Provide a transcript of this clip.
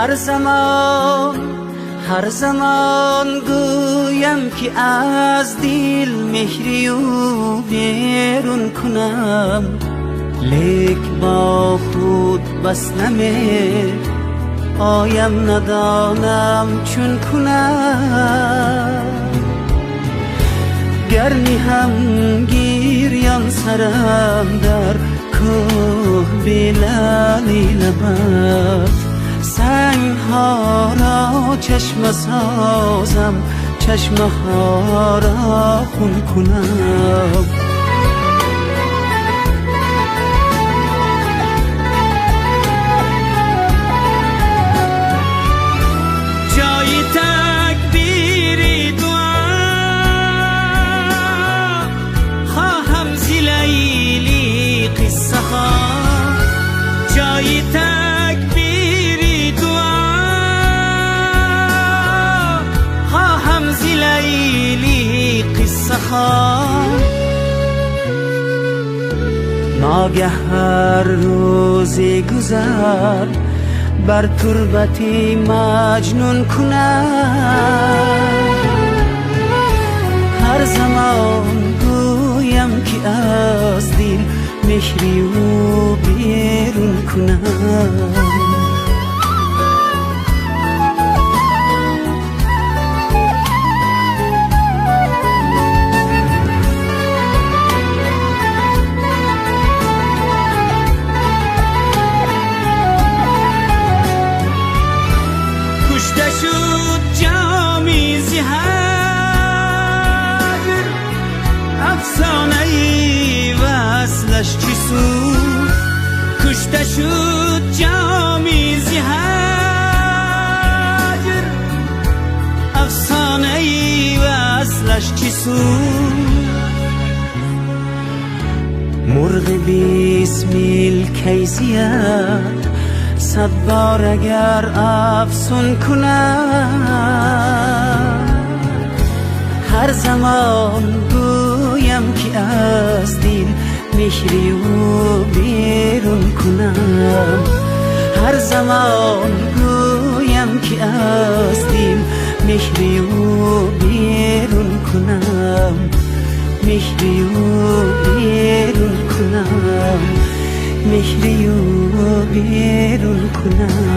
هر زمان گویم که از دل مهری و بیرون کنم، لیک با خود بس نمی آیم، ندانم چون کنم. گر هم گیریم سرم در کوه بلالی لبت، سنگ ها را چشم سازم، چشم ها را خون کنم. جای تکبیر دعا خواهم زی لیلی قصه ها، جای تکبیر دعا خواهم زی لیلی قصه ها. ناگه هر روزی گذر بر تربتی مجنون کنم، هر زمان گویم که از دل مهری و بیرون کنم. کشته شد جامی زهر، افسانه ای وصلش چی سود. کشته شد جامی زهر، افسانه ای وصلش چی سود. مرغ 20 میل کیزیت، 100 بار اگر افسون کنم، هر زمان گویم که از دل مهری و بیرون کنم، هر زمان گویم که از دل مهری و بیرون کنم، مهری و بیرون کنم، مهری و بیرون کنم.